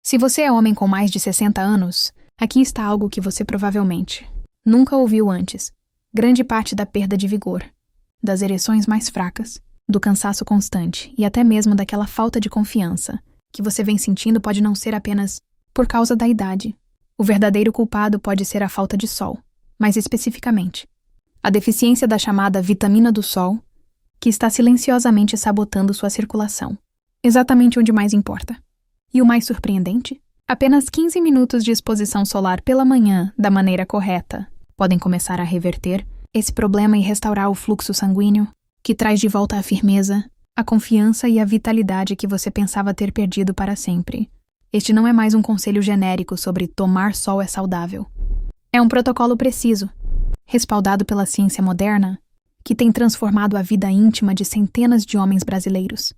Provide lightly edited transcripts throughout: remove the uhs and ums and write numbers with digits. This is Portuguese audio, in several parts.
Se você é homem com mais de 60 anos, aqui está algo que você provavelmente nunca ouviu antes. Grande parte da perda de vigor, das ereções mais fracas, do cansaço constante e até mesmo daquela falta de confiança que você vem sentindo pode não ser apenas por causa da idade. O verdadeiro culpado pode ser a falta de sol, mais especificamente, a deficiência da chamada vitamina do sol, que está silenciosamente sabotando sua circulação, exatamente onde mais importa. E o mais surpreendente? Apenas 15 minutos de exposição solar pela manhã, da maneira correta, podem começar a reverter esse problema e restaurar o fluxo sanguíneo, que traz de volta a firmeza, a confiança e a vitalidade que você pensava ter perdido para sempre. Este não é mais um conselho genérico sobre tomar sol é saudável. É um protocolo preciso, respaldado pela ciência moderna, que tem transformado a vida íntima de centenas de homens brasileiros.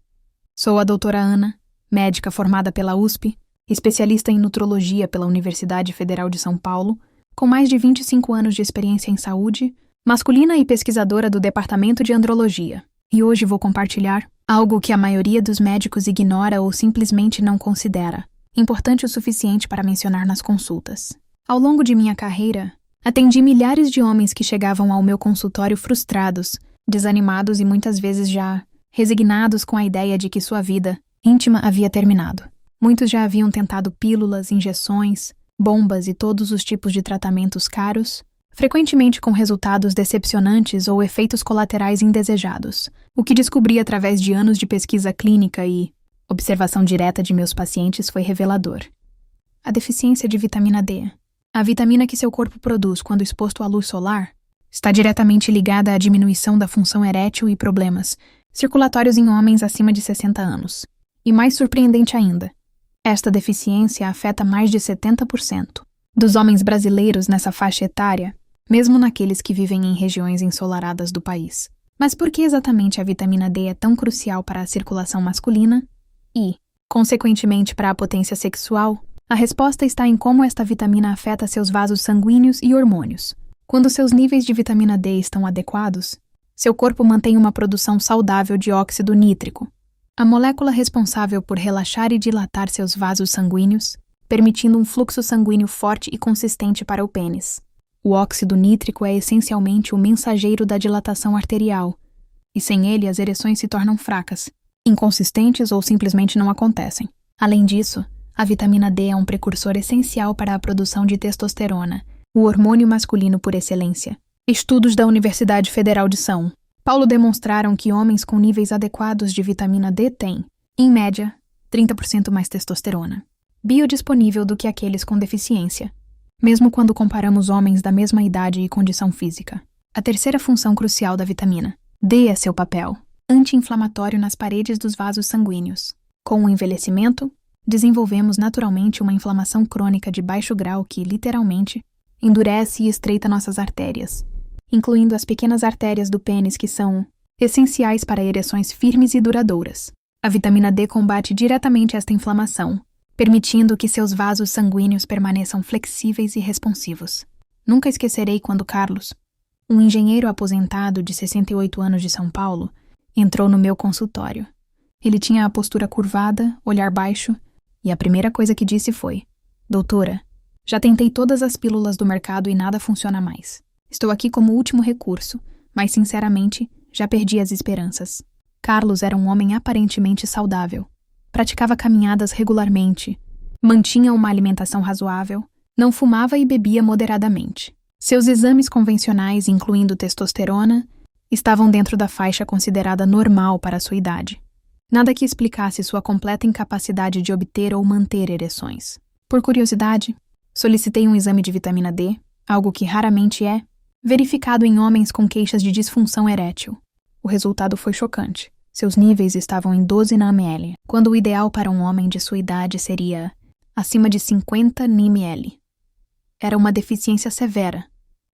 Sou a doutora Ana, médica formada pela USP, especialista em nutrologia pela Universidade Federal de São Paulo, com mais de 25 anos de experiência em saúde, masculina e pesquisadora do Departamento de Andrologia. E hoje vou compartilhar algo que a maioria dos médicos ignora ou simplesmente não considera, importante o suficiente para mencionar nas consultas. Ao longo de minha carreira, atendi milhares de homens que chegavam ao meu consultório frustrados, desanimados e muitas vezes já resignados com a ideia de que sua vida íntima havia terminado. Muitos já haviam tentado pílulas, injeções, bombas e todos os tipos de tratamentos caros, frequentemente com resultados decepcionantes ou efeitos colaterais indesejados, o que descobri através de anos de pesquisa clínica e observação direta de meus pacientes foi revelador. A deficiência de vitamina D, a vitamina que seu corpo produz quando exposto à luz solar, está diretamente ligada à diminuição da função erétil e problemas circulatórios em homens acima de 60 anos. E mais surpreendente ainda, esta deficiência afeta mais de 70% dos homens brasileiros nessa faixa etária, mesmo naqueles que vivem em regiões ensolaradas do país. Mas por que exatamente a vitamina D é tão crucial para a circulação masculina e, consequentemente, para a potência sexual? A resposta está em como esta vitamina afeta seus vasos sanguíneos e hormônios. Quando seus níveis de vitamina D estão adequados, seu corpo mantém uma produção saudável de óxido nítrico, a molécula responsável por relaxar e dilatar seus vasos sanguíneos, permitindo um fluxo sanguíneo forte e consistente para o pênis. O óxido nítrico é essencialmente o mensageiro da dilatação arterial, e sem ele as ereções se tornam fracas, inconsistentes ou simplesmente não acontecem. Além disso, a vitamina D é um precursor essencial para a produção de testosterona, o hormônio masculino por excelência. Estudos da Universidade Federal de São Paulo demonstraram que homens com níveis adequados de vitamina D têm, em média, 30% mais testosterona, biodisponível do que aqueles com deficiência, mesmo quando comparamos homens da mesma idade e condição física. A terceira função crucial da vitamina D é seu papel anti-inflamatório nas paredes dos vasos sanguíneos. Com o envelhecimento, desenvolvemos naturalmente uma inflamação crônica de baixo grau que, literalmente, endurece e estreita nossas artérias, incluindo as pequenas artérias do pênis que são essenciais para ereções firmes e duradouras. A vitamina D combate diretamente esta inflamação, permitindo que seus vasos sanguíneos permaneçam flexíveis e responsivos. Nunca esquecerei quando Carlos, um engenheiro aposentado de 68 anos de São Paulo, entrou no meu consultório. Ele tinha a postura curvada, olhar baixo, e a primeira coisa que disse foi: "Doutora, já tentei todas as pílulas do mercado e nada funciona mais. Estou aqui como último recurso, mas sinceramente, já perdi as esperanças." Carlos era um homem aparentemente saudável. Praticava caminhadas regularmente, mantinha uma alimentação razoável, não fumava e bebia moderadamente. Seus exames convencionais, incluindo testosterona, estavam dentro da faixa considerada normal para a sua idade. Nada que explicasse sua completa incapacidade de obter ou manter ereções. Por curiosidade, solicitei um exame de vitamina D, algo que raramente é, verificado em homens com queixas de disfunção erétil. O resultado foi chocante. Seus níveis estavam em 12 nmol, quando o ideal para um homem de sua idade seria acima de 50 nmol. Era uma deficiência severa.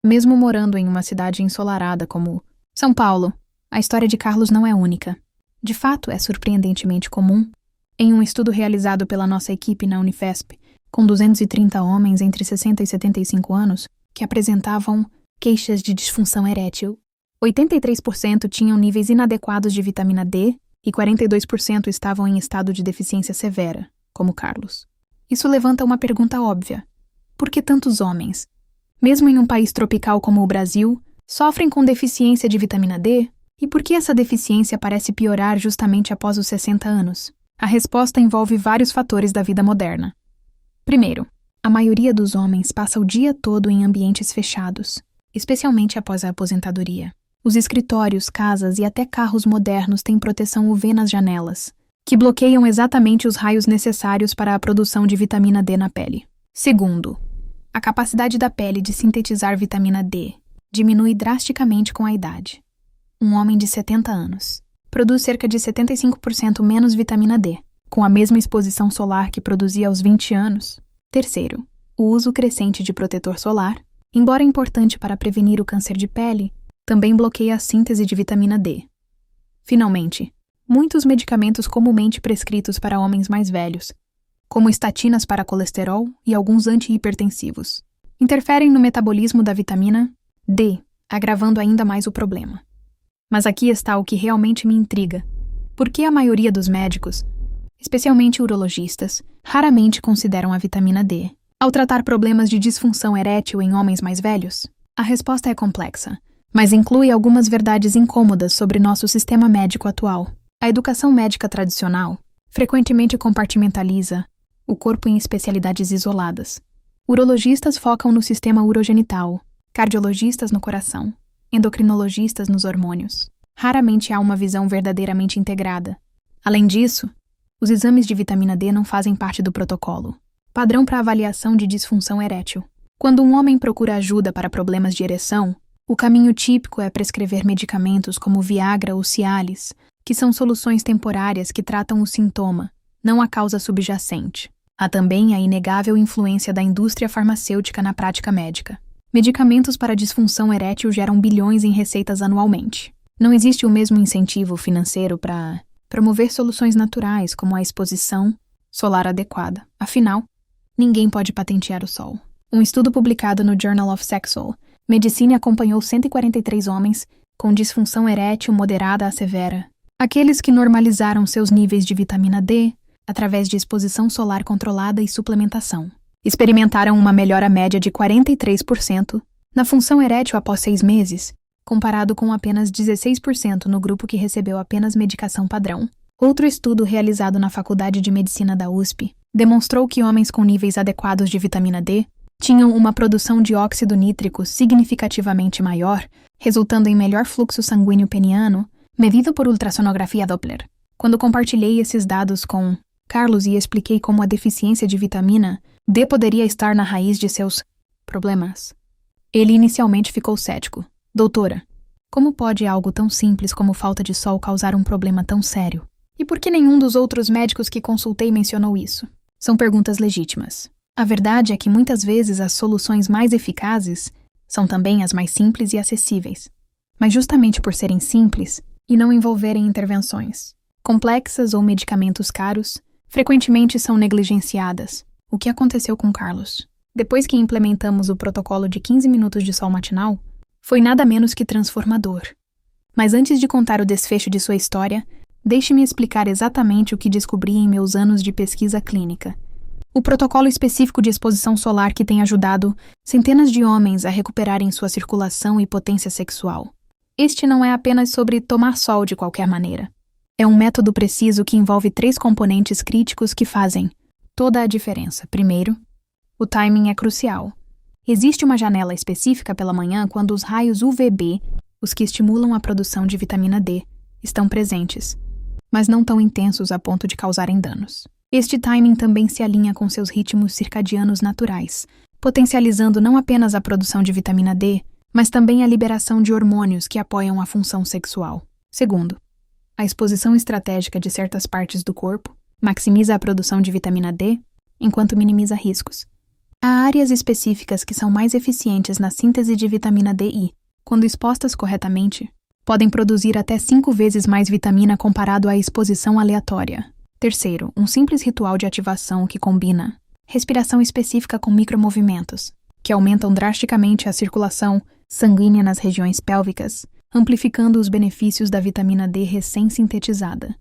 Mesmo morando em uma cidade ensolarada como São Paulo, a história de Carlos não é única. De fato, é surpreendentemente comum. Em um estudo realizado pela nossa equipe na Unifesp, com 230 homens entre 60 e 75 anos, que apresentavam queixas de disfunção erétil, 83% tinham níveis inadequados de vitamina D e 42% estavam em estado de deficiência severa, como Carlos. Isso levanta uma pergunta óbvia. Por que tantos homens, mesmo em um país tropical como o Brasil, sofrem com deficiência de vitamina D? E por que essa deficiência parece piorar justamente após os 60 anos? A resposta envolve vários fatores da vida moderna. Primeiro, a maioria dos homens passa o dia todo em ambientes fechados, especialmente após a aposentadoria. Os escritórios, casas e até carros modernos têm proteção UV nas janelas, que bloqueiam exatamente os raios necessários para a produção de vitamina D na pele. Segundo, a capacidade da pele de sintetizar vitamina D diminui drasticamente com a idade. Um homem de 70 anos produz cerca de 75% menos vitamina D, com a mesma exposição solar que produzia aos 20 anos. Terceiro, o uso crescente de protetor solar, embora importante para prevenir o câncer de pele, também bloqueia a síntese de vitamina D. Finalmente, muitos medicamentos comumente prescritos para homens mais velhos, como estatinas para colesterol e alguns antihipertensivos, interferem no metabolismo da vitamina D, agravando ainda mais o problema. Mas aqui está o que realmente me intriga. Por que a maioria dos médicos, especialmente urologistas, raramente consideram a vitamina D ao tratar problemas de disfunção erétil em homens mais velhos? A resposta é complexa, mas inclui algumas verdades incômodas sobre nosso sistema médico atual. A educação médica tradicional frequentemente compartimentaliza o corpo em especialidades isoladas. Urologistas focam no sistema urogenital, cardiologistas no coração, endocrinologistas nos hormônios. Raramente há uma visão verdadeiramente integrada. Além disso, os exames de vitamina D não fazem parte do protocolo padrão para avaliação de disfunção erétil. Quando um homem procura ajuda para problemas de ereção, o caminho típico é prescrever medicamentos como Viagra ou Cialis, que são soluções temporárias que tratam o sintoma, não a causa subjacente. Há também a inegável influência da indústria farmacêutica na prática médica. Medicamentos para disfunção erétil geram bilhões em receitas anualmente. Não existe o mesmo incentivo financeiro para promover soluções naturais como a exposição solar adequada. Afinal, ninguém pode patentear o sol. Um estudo publicado no Journal of Sexual Medicine acompanhou 143 homens com disfunção erétil moderada a severa. Aqueles que normalizaram seus níveis de vitamina D através de exposição solar controlada e suplementação experimentaram uma melhora média de 43% na função erétil após 6 meses, comparado com apenas 16% no grupo que recebeu apenas medicação padrão. Outro estudo realizado na Faculdade de Medicina da USP demonstrou que homens com níveis adequados de vitamina D tinham uma produção de óxido nítrico significativamente maior, resultando em melhor fluxo sanguíneo peniano, medido por ultrassonografia Doppler. Quando compartilhei esses dados com Carlos e expliquei como a deficiência de vitamina D poderia estar na raiz de seus problemas, ele inicialmente ficou cético. Doutora, como pode algo tão simples como falta de sol causar um problema tão sério? E por que nenhum dos outros médicos que consultei mencionou isso? São perguntas legítimas. A verdade é que muitas vezes as soluções mais eficazes são também as mais simples e acessíveis. Mas justamente por serem simples e não envolverem intervenções complexas ou medicamentos caros, frequentemente são negligenciadas. O que aconteceu com Carlos? Depois que implementamos o protocolo de 15 minutos de sol matinal, foi nada menos que transformador. Mas antes de contar o desfecho de sua história, deixe-me explicar exatamente o que descobri em meus anos de pesquisa clínica. O protocolo específico de exposição solar que tem ajudado centenas de homens a recuperarem sua circulação e potência sexual. Este não é apenas sobre tomar sol de qualquer maneira. É um método preciso que envolve 3 componentes críticos que fazem toda a diferença. Primeiro, o timing é crucial. Existe uma janela específica pela manhã quando os raios UVB, os que estimulam a produção de vitamina D, estão presentes, mas não tão intensos a ponto de causarem danos. Este timing também se alinha com seus ritmos circadianos naturais, potencializando não apenas a produção de vitamina D, mas também a liberação de hormônios que apoiam a função sexual. Segundo, a exposição estratégica de certas partes do corpo maximiza a produção de vitamina D, enquanto minimiza riscos. Há áreas específicas que são mais eficientes na síntese de vitamina D e, quando expostas corretamente, podem produzir até 5 vezes mais vitamina comparado à exposição aleatória. Terceiro, um simples ritual de ativação que combina respiração específica com micromovimentos, que aumentam drasticamente a circulação sanguínea nas regiões pélvicas, amplificando os benefícios da vitamina D recém-sintetizada.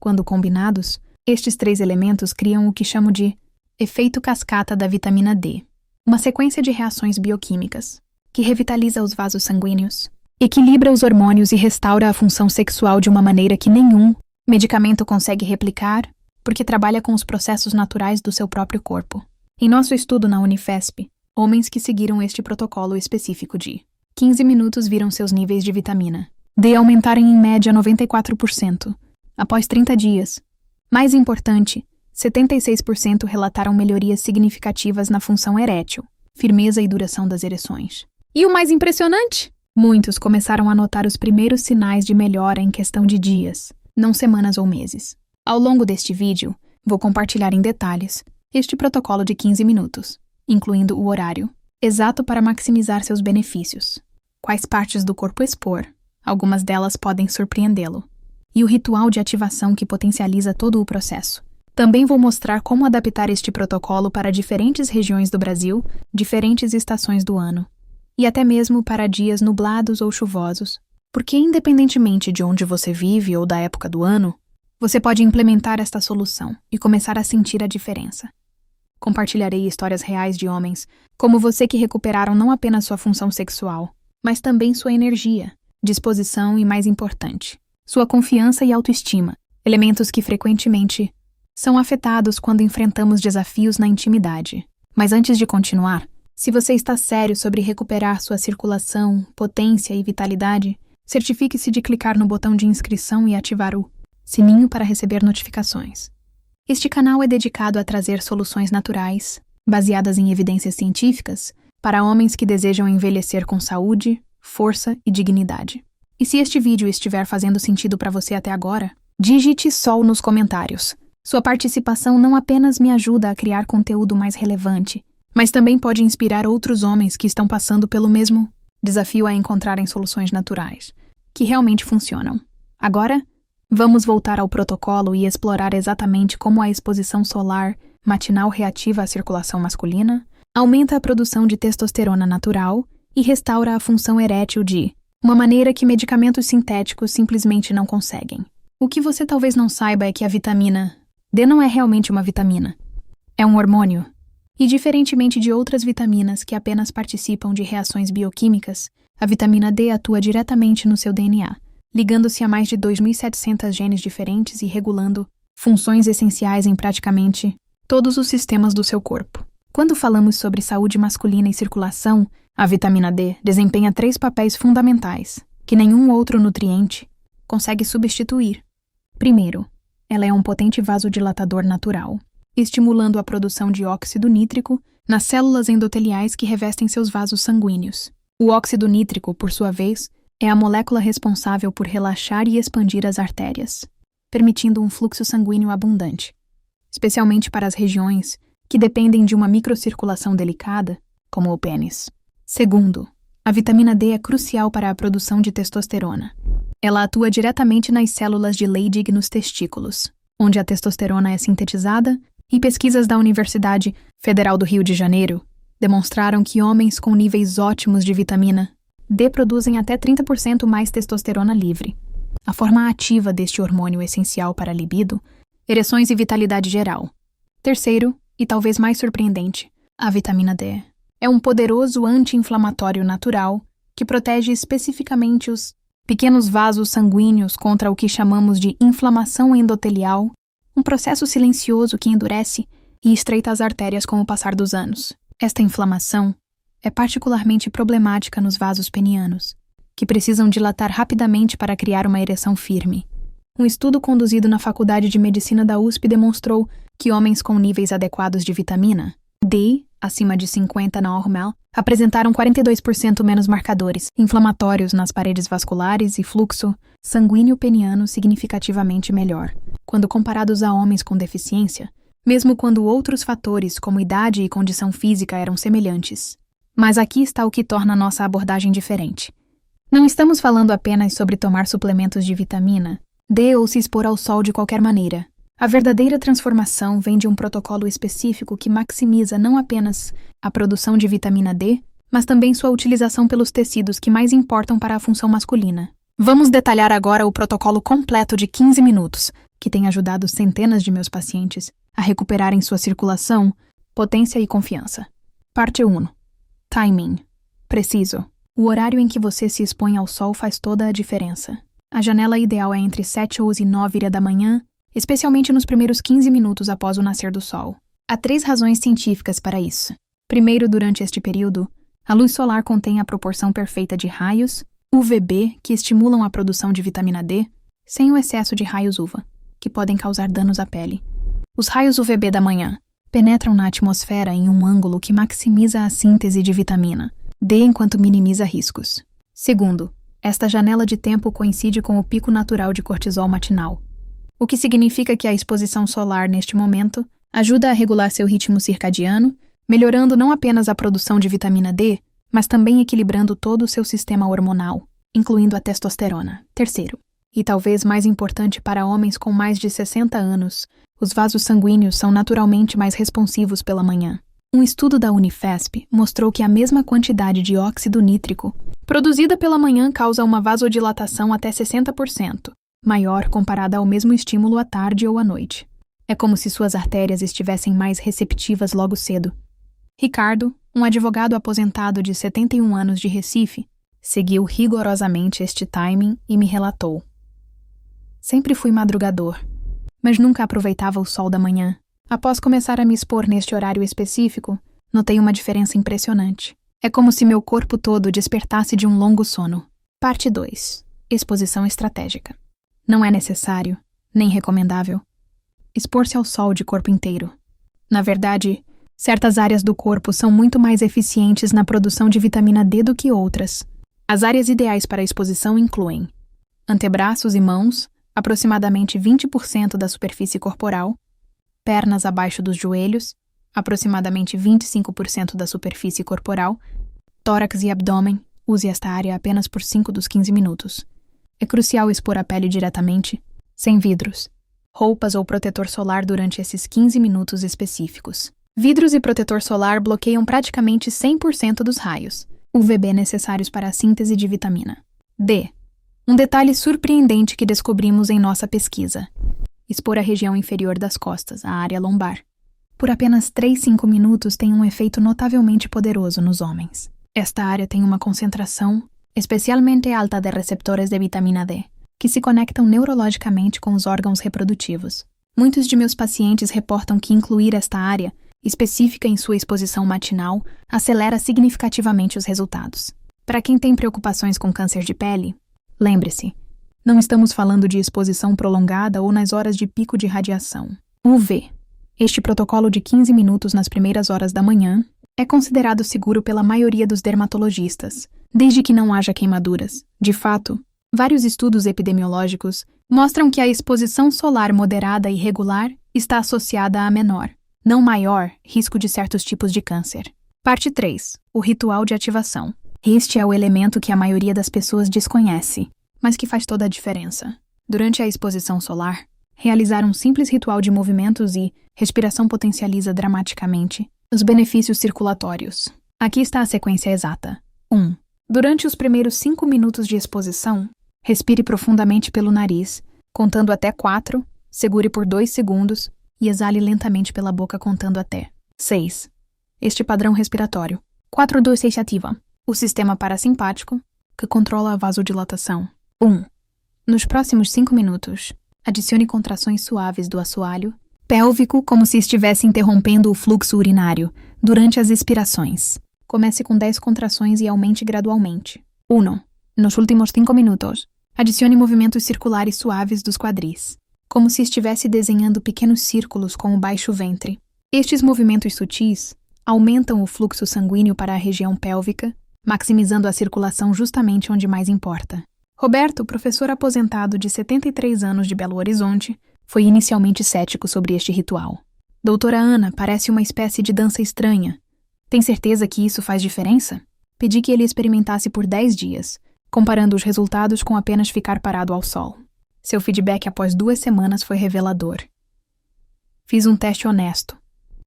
Quando combinados, estes 3 elementos criam o que chamo de Efeito cascata da vitamina D. Uma sequência de reações bioquímicas que revitaliza os vasos sanguíneos, equilibra os hormônios e restaura a função sexual de uma maneira que nenhum medicamento consegue replicar, porque trabalha com os processos naturais do seu próprio corpo. Em nosso estudo na Unifesp, homens que seguiram este protocolo específico de 15 minutos viram seus níveis de vitamina D aumentarem em média 94% após 30 dias. Mais importante, 76% relataram melhorias significativas na função erétil, firmeza e duração das ereções. E o mais impressionante? Muitos começaram a notar os primeiros sinais de melhora em questão de dias, não semanas ou meses. Ao longo deste vídeo, vou compartilhar em detalhes este protocolo de 15 minutos, incluindo o horário exato para maximizar seus benefícios, quais partes do corpo expor, algumas delas podem surpreendê-lo, e o ritual de ativação que potencializa todo o processo. Também vou mostrar como adaptar este protocolo para diferentes regiões do Brasil, diferentes estações do ano, e até mesmo para dias nublados ou chuvosos, porque independentemente de onde você vive ou da época do ano, você pode implementar esta solução e começar a sentir a diferença. Compartilharei histórias reais de homens como você que recuperaram não apenas sua função sexual, mas também sua energia, disposição e, mais importante, sua confiança e autoestima, elementos que frequentemente são afetados quando enfrentamos desafios na intimidade. Mas antes de continuar, se você está sério sobre recuperar sua circulação, potência e vitalidade, certifique-se de clicar no botão de inscrição e ativar o sininho para receber notificações. Este canal é dedicado a trazer soluções naturais, baseadas em evidências científicas, para homens que desejam envelhecer com saúde, força e dignidade. E se este vídeo estiver fazendo sentido para você até agora, digite SOL nos comentários. Sua participação não apenas me ajuda a criar conteúdo mais relevante, mas também pode inspirar outros homens que estão passando pelo mesmo desafio a encontrarem soluções naturais, que realmente funcionam. Agora, vamos voltar ao protocolo e explorar exatamente como a exposição solar matinal reativa a circulação masculina, aumenta a produção de testosterona natural e restaura a função erétil de uma maneira que medicamentos sintéticos simplesmente não conseguem. O que você talvez não saiba é que a vitamina D não é realmente uma vitamina. É um hormônio. E diferentemente de outras vitaminas que apenas participam de reações bioquímicas, a vitamina D atua diretamente no seu DNA, ligando-se a mais de 2.700 genes diferentes e regulando funções essenciais em praticamente todos os sistemas do seu corpo. Quando falamos sobre saúde masculina e circulação, a vitamina D desempenha 3 papéis fundamentais, que nenhum outro nutriente consegue substituir. Primeiro, ela é um potente vasodilatador natural, estimulando a produção de óxido nítrico nas células endoteliais que revestem seus vasos sanguíneos. O óxido nítrico, por sua vez, é a molécula responsável por relaxar e expandir as artérias, permitindo um fluxo sanguíneo abundante, especialmente para as regiões que dependem de uma microcirculação delicada, como o pênis. Segundo, a vitamina D é crucial para a produção de testosterona. Ela atua diretamente nas células de Leydig nos testículos, onde a testosterona é sintetizada, e pesquisas da Universidade Federal do Rio de Janeiro demonstraram que homens com níveis ótimos de vitamina D produzem até 30% mais testosterona livre, a forma ativa deste hormônio essencial para a libido, ereções e vitalidade geral. Terceiro, e talvez mais surpreendente, a vitamina D é um poderoso anti-inflamatório natural que protege especificamente os pequenos vasos sanguíneos contra o que chamamos de inflamação endotelial, um processo silencioso que endurece e estreita as artérias com o passar dos anos. Esta inflamação é particularmente problemática nos vasos penianos, que precisam dilatar rapidamente para criar uma ereção firme. Um estudo conduzido na Faculdade de Medicina da USP demonstrou que homens com níveis adequados de vitamina D, acima de 50 normal, apresentaram 42% menos marcadores inflamatórios nas paredes vasculares e fluxo sanguíneo peniano significativamente melhor, quando comparados a homens com deficiência, mesmo quando outros fatores como idade e condição física eram semelhantes. Mas aqui está o que torna nossa abordagem diferente. Não estamos falando apenas sobre tomar suplementos de vitamina D ou se expor ao sol de qualquer maneira. A verdadeira transformação vem de um protocolo específico que maximiza não apenas a produção de vitamina D, mas também sua utilização pelos tecidos que mais importam para a função masculina. Vamos detalhar agora o protocolo completo de 15 minutos, que tem ajudado centenas de meus pacientes a recuperarem sua circulação, potência e confiança. Parte 1. Timing. Preciso. O horário em que você se expõe ao sol faz toda a diferença. A janela ideal é entre 7h e 9h da manhã, especialmente nos primeiros 15 minutos após o nascer do sol. Há 3 razões científicas para isso. Primeiro, durante este período, a luz solar contém a proporção perfeita de raios UVB que estimulam a produção de vitamina D, sem o excesso de raios UVA, que podem causar danos à pele. Os raios UVB da manhã penetram na atmosfera em um ângulo que maximiza a síntese de vitamina D enquanto minimiza riscos. Segundo, esta janela de tempo coincide com o pico natural de cortisol matinal, o que significa que a exposição solar neste momento ajuda a regular seu ritmo circadiano, melhorando não apenas a produção de vitamina D, mas também equilibrando todo o seu sistema hormonal, incluindo a testosterona. Terceiro, e talvez mais importante para homens com mais de 60 anos, os vasos sanguíneos são naturalmente mais responsivos pela manhã. Um estudo da Unifesp mostrou que a mesma quantidade de óxido nítrico produzida pela manhã causa uma vasodilatação até 60%, maior comparada ao mesmo estímulo à tarde ou à noite. É como se suas artérias estivessem mais receptivas logo cedo. Ricardo, um advogado aposentado de 71 anos de Recife, seguiu rigorosamente este timing e me relatou. Sempre fui madrugador, mas nunca aproveitava o sol da manhã. Após começar a me expor neste horário específico, notei uma diferença impressionante. É como se meu corpo todo despertasse de um longo sono. Parte 2. Exposição estratégica. Não é necessário, nem recomendável, expor-se ao sol de corpo inteiro. Na verdade, certas áreas do corpo são muito mais eficientes na produção de vitamina D do que outras. As áreas ideais para a exposição incluem antebraços e mãos, aproximadamente 20% da superfície corporal, pernas abaixo dos joelhos, aproximadamente 25% da superfície corporal, tórax e abdômen, use esta área apenas por 5 dos 15 minutos. É crucial expor a pele diretamente, sem vidros, roupas ou protetor solar durante esses 15 minutos específicos. Vidros e protetor solar bloqueiam praticamente 100% dos raios UVB necessários para a síntese de vitamina D. Um detalhe surpreendente que descobrimos em nossa pesquisa: expor a região inferior das costas, a área lombar, por apenas 3-5 minutos tem um efeito notavelmente poderoso nos homens. Esta área tem uma concentração especialmente alta de receptores de vitamina D, que se conectam neurologicamente com os órgãos reprodutivos. Muitos de meus pacientes reportam que incluir esta área específica em sua exposição matinal acelera significativamente os resultados. Para quem tem preocupações com câncer de pele, lembre-se, não estamos falando de exposição prolongada ou nas horas de pico de radiação. UV. Este protocolo de 15 minutos nas primeiras horas da manhã é considerado seguro pela maioria dos dermatologistas, desde que não haja queimaduras. De fato, vários estudos epidemiológicos mostram que a exposição solar moderada e regular está associada a menor, não maior, risco de certos tipos de câncer. Parte 3. O ritual de ativação. Este é o elemento que a maioria das pessoas desconhece, mas que faz toda a diferença. Durante a exposição solar, realizar um simples ritual de movimentos e respiração potencializa dramaticamente os benefícios circulatórios. Aqui está a sequência exata. 1. Durante os primeiros 5 minutos de exposição, respire profundamente pelo nariz, contando até 4, segure por 2 segundos e exale lentamente pela boca contando até 6. Este padrão respiratório. 4-2-6 ativa o sistema parasimpático, que controla a vasodilatação. 1. Nos próximos 5 minutos, adicione contrações suaves do assoalho pélvico como se estivesse interrompendo o fluxo urinário durante as expirações. Comece com 10 contrações e aumente gradualmente. 1. Nos últimos 5 minutos, adicione movimentos circulares suaves dos quadris, como se estivesse desenhando pequenos círculos com o baixo ventre. Estes movimentos sutis aumentam o fluxo sanguíneo para a região pélvica, maximizando a circulação justamente onde mais importa. Roberto, professor aposentado de 73 anos de Belo Horizonte, foi inicialmente cético sobre este ritual. Doutora Ana, parece uma espécie de dança estranha. Tem certeza que isso faz diferença? Pedi que ele experimentasse por 10 dias, comparando os resultados com apenas ficar parado ao sol. Seu feedback após 2 semanas foi revelador. Fiz um teste honesto.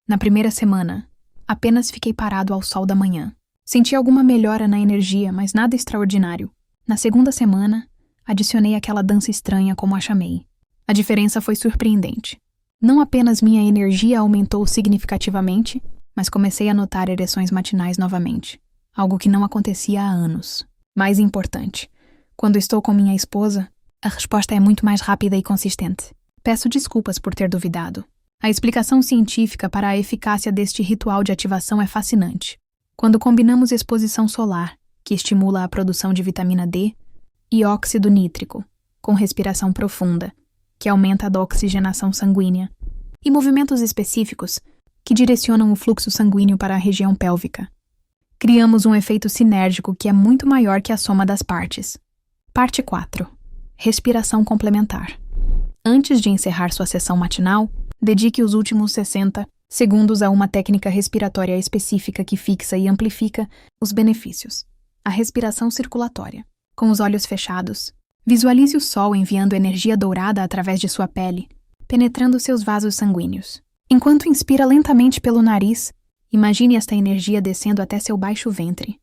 Na primeira semana, apenas fiquei parado ao sol da manhã. Senti alguma melhora na energia, mas nada extraordinário. Na segunda semana, adicionei aquela dança estranha como a chamei. A diferença foi surpreendente. Não apenas minha energia aumentou significativamente, mas comecei a notar ereções matinais novamente, algo que não acontecia há anos. Mais importante, quando estou com minha esposa, a resposta é muito mais rápida e consistente. Peço desculpas por ter duvidado. A explicação científica para a eficácia deste ritual de ativação é fascinante. Quando combinamos exposição solar, que estimula a produção de vitamina D, e óxido nítrico, com respiração profunda, que aumenta a oxigenação sanguínea, e movimentos específicos, que direcionam o fluxo sanguíneo para a região pélvica, criamos um efeito sinérgico que é muito maior que a soma das partes. Parte 4. Respiração complementar. Antes de encerrar sua sessão matinal, dedique os últimos 60 segundos a uma técnica respiratória específica que fixa e amplifica os benefícios. A respiração circulatória. Com os olhos fechados, visualize o sol enviando energia dourada através de sua pele, penetrando seus vasos sanguíneos. Enquanto inspira lentamente pelo nariz, imagine esta energia descendo até seu baixo ventre.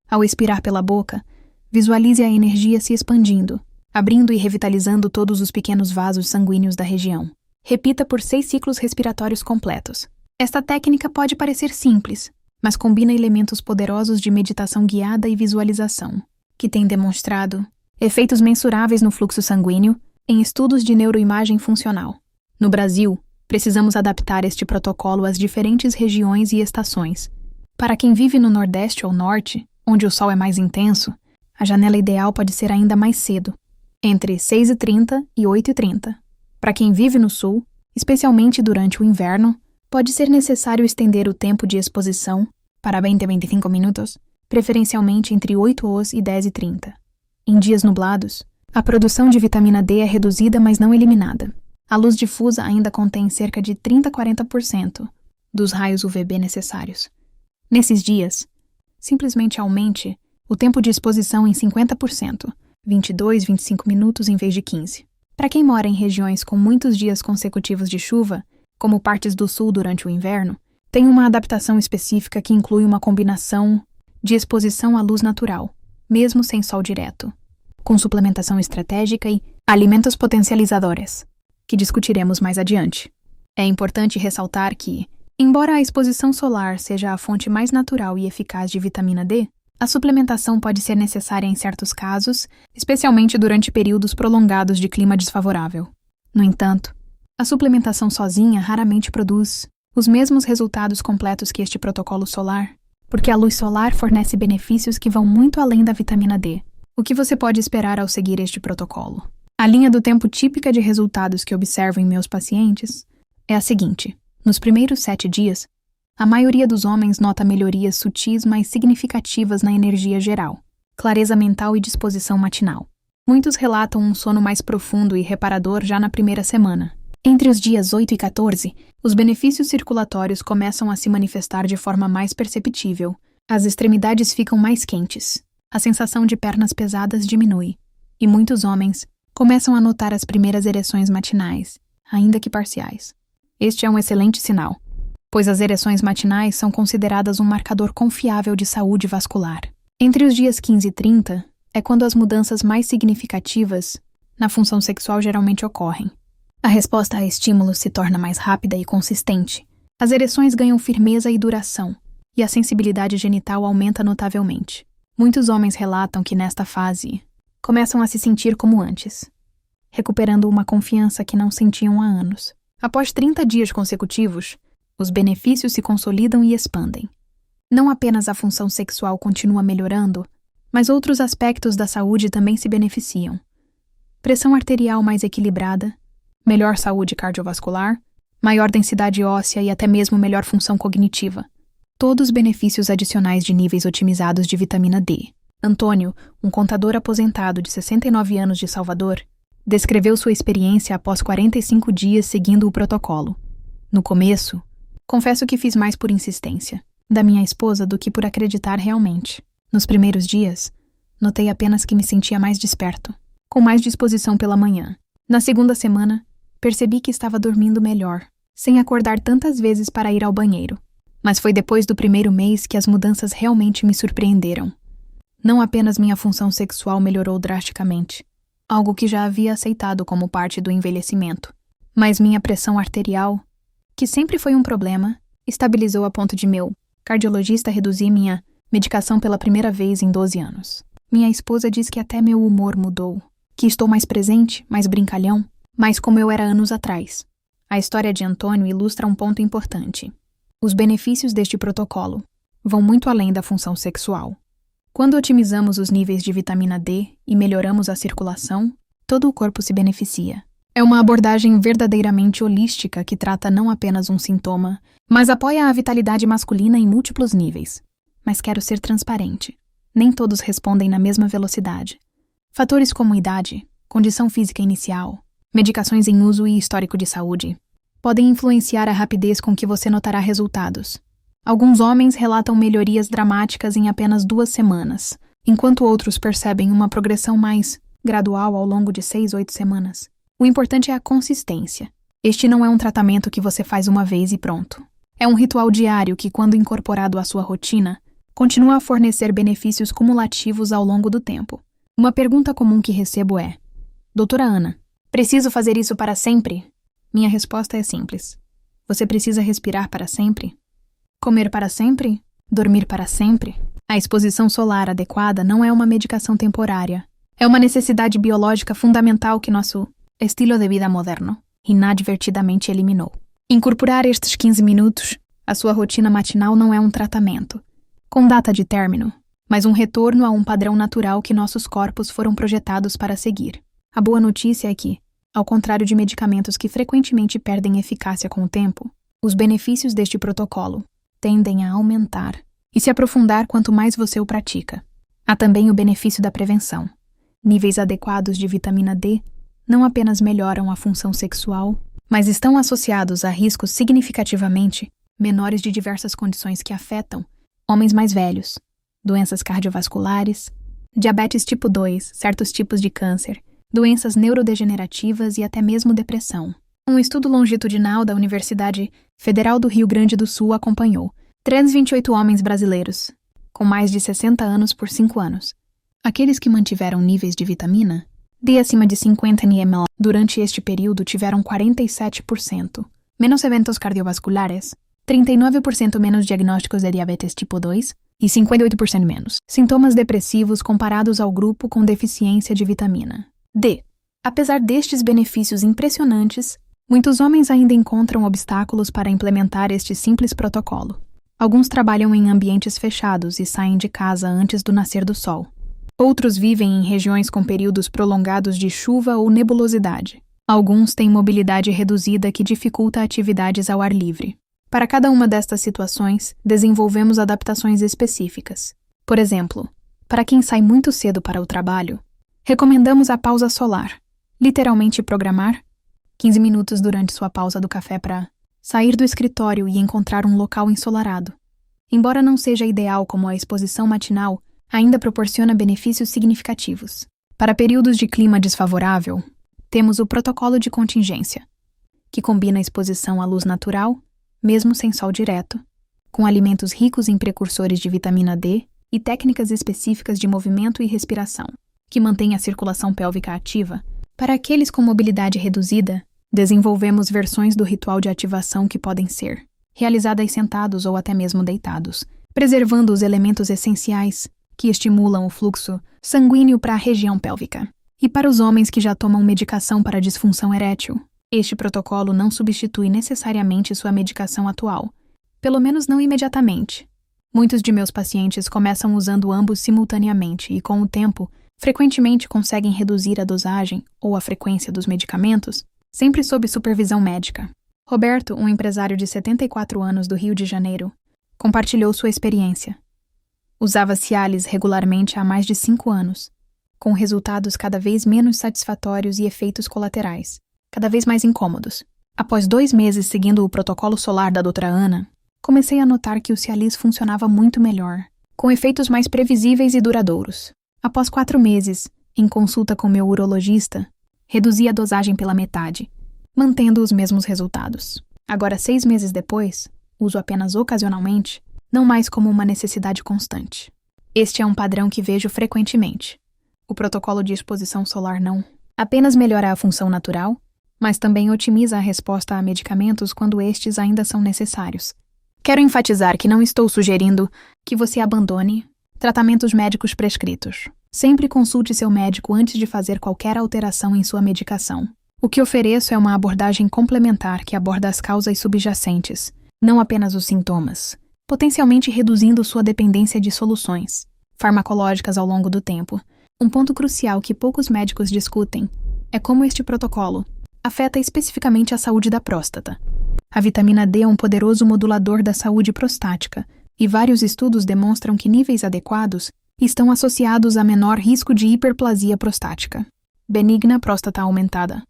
Ao expirar pela boca, visualize a energia se expandindo, abrindo e revitalizando todos os pequenos vasos sanguíneos da região. Repita por 6 ciclos respiratórios completos. Esta técnica pode parecer simples, mas combina elementos poderosos de meditação guiada e visualização, que tem demonstrado efeitos mensuráveis no fluxo sanguíneo em estudos de neuroimagem funcional. No Brasil, precisamos adaptar este protocolo às diferentes regiões e estações. Para quem vive no Nordeste ou Norte, onde o sol é mais intenso, a janela ideal pode ser ainda mais cedo, entre 6h30 e 8h30. Para quem vive no Sul, especialmente durante o inverno, pode ser necessário estender o tempo de exposição para 20 a 25 minutos, preferencialmente entre 8 horas e 10h30. Em dias nublados, a produção de vitamina D é reduzida, mas não eliminada. A luz difusa ainda contém cerca de 30 a 40% dos raios UVB necessários. Nesses dias, simplesmente aumente o tempo de exposição em 50%, 22, 25 minutos em vez de 15. Para quem mora em regiões com muitos dias consecutivos de chuva, como partes do sul durante o inverno, tem uma adaptação específica que inclui uma combinação de exposição à luz natural, mesmo sem sol direto, com suplementação estratégica e alimentos potencializadores, que discutiremos mais adiante. É importante ressaltar que, embora a exposição solar seja a fonte mais natural e eficaz de vitamina D, a suplementação pode ser necessária em certos casos, especialmente durante períodos prolongados de clima desfavorável. No entanto, a suplementação sozinha raramente produz os mesmos resultados completos que este protocolo solar, porque a luz solar fornece benefícios que vão muito além da vitamina D. O que você pode esperar ao seguir este protocolo? A linha do tempo típica de resultados que observo em meus pacientes é a seguinte. Nos primeiros 7 dias, a maioria dos homens nota melhorias sutis mais significativas na energia geral, clareza mental e disposição matinal. Muitos relatam um sono mais profundo e reparador já na primeira semana. Entre os dias 8 e 14, os benefícios circulatórios começam a se manifestar de forma mais perceptível. As extremidades ficam mais quentes, a sensação de pernas pesadas diminui, e muitos homens começam a notar as primeiras ereções matinais, ainda que parciais. Este é um excelente sinal, pois as ereções matinais são consideradas um marcador confiável de saúde vascular. Entre os dias 15 e 30 é quando as mudanças mais significativas na função sexual geralmente ocorrem. A resposta a estímulos se torna mais rápida e consistente, as ereções ganham firmeza e duração, e a sensibilidade genital aumenta notavelmente. Muitos homens relatam que nesta fase começam a se sentir como antes, recuperando uma confiança que não sentiam há anos. Após 30 dias consecutivos, os benefícios se consolidam e expandem. Não apenas a função sexual continua melhorando, mas outros aspectos da saúde também se beneficiam. Pressão arterial mais equilibrada, melhor saúde cardiovascular, maior densidade óssea e até mesmo melhor função cognitiva. Todos benefícios adicionais de níveis otimizados de vitamina D. Antônio, um contador aposentado de 69 anos de Salvador, descreveu sua experiência após 45 dias seguindo o protocolo. No começo, confesso que fiz mais por insistência da minha esposa do que por acreditar realmente. Nos primeiros dias, notei apenas que me sentia mais desperto, com mais disposição pela manhã. Na segunda semana, percebi que estava dormindo melhor, sem acordar tantas vezes para ir ao banheiro. Mas foi depois do primeiro mês que as mudanças realmente me surpreenderam. Não apenas minha função sexual melhorou drasticamente, algo que já havia aceitado como parte do envelhecimento, mas minha pressão arterial, que sempre foi um problema, estabilizou a ponto de meu cardiologista reduzir minha medicação pela primeira vez em 12 anos. Minha esposa diz que até meu humor mudou, que estou mais presente, mais brincalhão, mais como eu era anos atrás. A história de Antônio ilustra um ponto importante. Os benefícios deste protocolo vão muito além da função sexual. Quando otimizamos os níveis de vitamina D e melhoramos a circulação, todo o corpo se beneficia. É uma abordagem verdadeiramente holística que trata não apenas um sintoma, mas apoia a vitalidade masculina em múltiplos níveis. Mas quero ser transparente. Nem todos respondem na mesma velocidade. Fatores como idade, condição física inicial, medicações em uso e histórico de saúde podem influenciar a rapidez com que você notará resultados. Alguns homens relatam melhorias dramáticas em apenas 2 semanas, enquanto outros percebem uma progressão mais gradual ao longo de 6 ou 8 semanas. O importante é a consistência. Este não é um tratamento que você faz uma vez e pronto. É um ritual diário que, quando incorporado à sua rotina, continua a fornecer benefícios cumulativos ao longo do tempo. Uma pergunta comum que recebo é: Doutora Ana, preciso fazer isso para sempre? Minha resposta é simples. Você precisa respirar para sempre? Comer para sempre? Dormir para sempre? A exposição solar adequada não é uma medicação temporária. É uma necessidade biológica fundamental que nosso estilo de vida moderno inadvertidamente eliminou. Incorporar estes 15 minutos à sua rotina matinal não é um tratamento com data de término, mas um retorno a um padrão natural que nossos corpos foram projetados para seguir. A boa notícia é que, ao contrário de medicamentos que frequentemente perdem eficácia com o tempo, os benefícios deste protocolo tendem a aumentar e se aprofundar quanto mais você o pratica. Há também o benefício da prevenção. Níveis adequados de vitamina D não apenas melhoram a função sexual, mas estão associados a riscos significativamente menores de diversas condições que afetam homens mais velhos, doenças cardiovasculares, diabetes tipo 2, certos tipos de câncer, doenças neurodegenerativas e até mesmo depressão. Um estudo longitudinal da Universidade Federal do Rio Grande do Sul acompanhou 328 homens brasileiros, com mais de 60 anos por 5 anos. Aqueles que mantiveram níveis de vitamina D acima de 50 nmol durante este período tiveram 47% menos eventos cardiovasculares, 39% menos diagnósticos de diabetes tipo 2 e 58% menos sintomas depressivos comparados ao grupo com deficiência de vitamina D. Apesar destes benefícios impressionantes, muitos homens ainda encontram obstáculos para implementar este simples protocolo. Alguns trabalham em ambientes fechados e saem de casa antes do nascer do sol. Outros vivem em regiões com períodos prolongados de chuva ou nebulosidade. Alguns têm mobilidade reduzida que dificulta atividades ao ar livre. Para cada uma destas situações, desenvolvemos adaptações específicas. Por exemplo, para quem sai muito cedo para o trabalho, recomendamos a pausa solar, literalmente programar 15 minutos durante sua pausa do café para sair do escritório e encontrar um local ensolarado. Embora não seja ideal como a exposição matinal, ainda proporciona benefícios significativos. Para períodos de clima desfavorável, temos o protocolo de contingência, que combina a exposição à luz natural, mesmo sem sol direto, com alimentos ricos em precursores de vitamina D e técnicas específicas de movimento e respiração, que mantêm a circulação pélvica ativa. Para aqueles com mobilidade reduzida, desenvolvemos versões do ritual de ativação que podem ser realizadas sentados ou até mesmo deitados, preservando os elementos essenciais que estimulam o fluxo sanguíneo para a região pélvica. E para os homens que já tomam medicação para disfunção erétil, este protocolo não substitui necessariamente sua medicação atual, pelo menos não imediatamente. Muitos de meus pacientes começam usando ambos simultaneamente e, com o tempo, frequentemente conseguem reduzir a dosagem ou a frequência dos medicamentos, sempre sob supervisão médica. Roberto, um empresário de 74 anos do Rio de Janeiro, compartilhou sua experiência. Usava Cialis regularmente há mais de 5 anos, com resultados cada vez menos satisfatórios e efeitos colaterais, cada vez mais incômodos. Após 2 meses seguindo o protocolo solar da doutora Ana, comecei a notar que o Cialis funcionava muito melhor, com efeitos mais previsíveis e duradouros. Após 4 meses, em consulta com meu urologista, reduzi a dosagem pela metade, mantendo os mesmos resultados. Agora, 6 meses depois, uso apenas ocasionalmente, não mais como uma necessidade constante. Este é um padrão que vejo frequentemente. O protocolo de exposição solar não apenas melhora a função natural, mas também otimiza a resposta a medicamentos quando estes ainda são necessários. Quero enfatizar que não estou sugerindo que você abandone tratamentos médicos prescritos. Sempre consulte seu médico antes de fazer qualquer alteração em sua medicação. O que ofereço é uma abordagem complementar que aborda as causas subjacentes, não apenas os sintomas, potencialmente reduzindo sua dependência de soluções farmacológicas ao longo do tempo. Um ponto crucial que poucos médicos discutem é como este protocolo afeta especificamente a saúde da próstata. A vitamina D é um poderoso modulador da saúde prostática, e vários estudos demonstram que níveis adequados estão associados a menor risco de hiperplasia prostática, benigna próstata aumentada,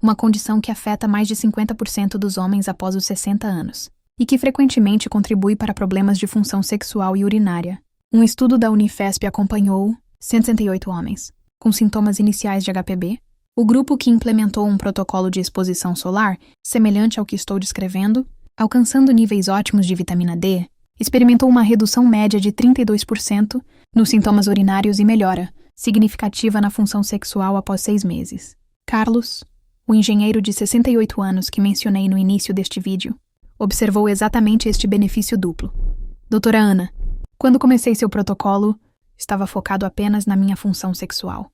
uma condição que afeta mais de 50% dos homens após os 60 anos, e que frequentemente contribui para problemas de função sexual e urinária. Um estudo da Unifesp acompanhou 168 homens com sintomas iniciais de HPV. O grupo que implementou um protocolo de exposição solar, semelhante ao que estou descrevendo, alcançando níveis ótimos de vitamina D, experimentou uma redução média de 32% nos sintomas urinários e melhora significativa na função sexual após 6 meses. Carlos, o engenheiro de 68 anos que mencionei no início deste vídeo, observou exatamente este benefício duplo. Doutora Ana, quando comecei seu protocolo, estava focado apenas na minha função sexual.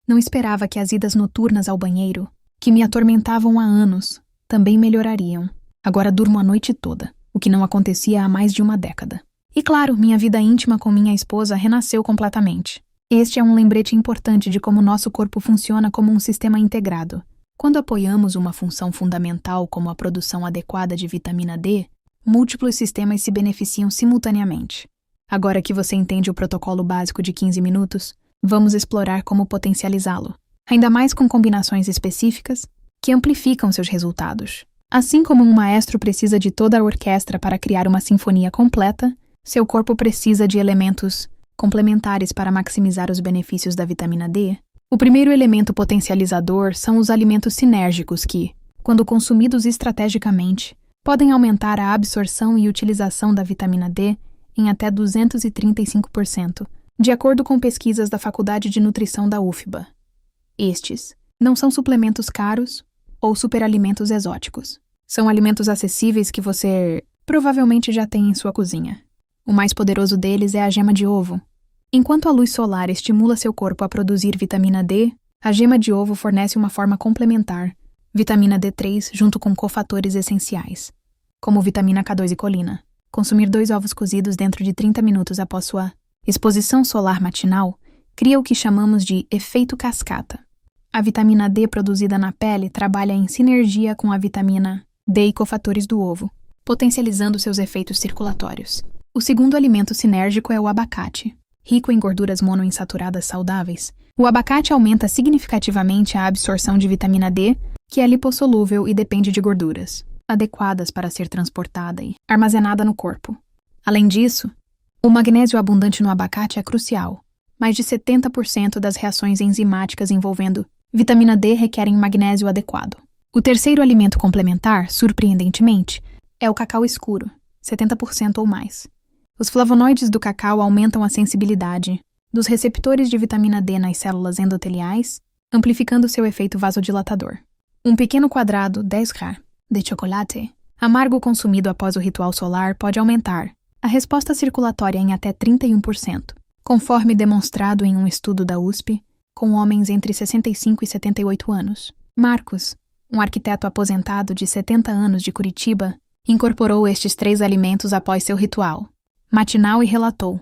Não esperava que as idas noturnas ao banheiro, que me atormentavam há anos, também melhorariam. Agora durmo a noite toda, o que não acontecia há mais de uma década. E claro, minha vida íntima com minha esposa renasceu completamente. Este é um lembrete importante de como nosso corpo funciona como um sistema integrado. Quando apoiamos uma função fundamental como a produção adequada de vitamina D, múltiplos sistemas se beneficiam simultaneamente. Agora que você entende o protocolo básico de 15 minutos, vamos explorar como potencializá-lo, ainda mais com combinações específicas que amplificam seus resultados. Assim como um maestro precisa de toda a orquestra para criar uma sinfonia completa, seu corpo precisa de elementos complementares para maximizar os benefícios da vitamina D. O primeiro elemento potencializador são os alimentos sinérgicos que, quando consumidos estrategicamente, podem aumentar a absorção e utilização da vitamina D em até 235%, de acordo com pesquisas da Faculdade de Nutrição da UFBA. Estes não são suplementos caros ou superalimentos exóticos. São alimentos acessíveis que você provavelmente já tem em sua cozinha. O mais poderoso deles é a gema de ovo. Enquanto a luz solar estimula seu corpo a produzir vitamina D, a gema de ovo fornece uma forma complementar, vitamina D3 junto com cofatores essenciais, como vitamina K2 e colina. Consumir 2 ovos cozidos dentro de 30 minutos após sua exposição solar matinal cria o que chamamos de efeito cascata. A vitamina D produzida na pele trabalha em sinergia com a vitamina D e cofatores do ovo, potencializando seus efeitos circulatórios. O segundo alimento sinérgico é o abacate. Rico em gorduras monoinsaturadas saudáveis, o abacate aumenta significativamente a absorção de vitamina D, que é lipossolúvel e depende de gorduras adequadas para ser transportada e armazenada no corpo. Além disso, o magnésio abundante no abacate é crucial. Mais de 70% das reações enzimáticas envolvendo vitamina D requerem magnésio adequado. O terceiro alimento complementar, surpreendentemente, é o cacau escuro, 70% ou mais. Os flavonoides do cacau aumentam a sensibilidade dos receptores de vitamina D nas células endoteliais, amplificando seu efeito vasodilatador. Um pequeno quadrado, 10 g, de chocolate amargo consumido após o ritual solar pode aumentar a resposta circulatória em até 31%, conforme demonstrado em um estudo da USP com homens entre 65 e 78 anos. Marcos, um arquiteto aposentado de 70 anos de Curitiba, incorporou estes 3 alimentos após seu ritual matinal e relatou: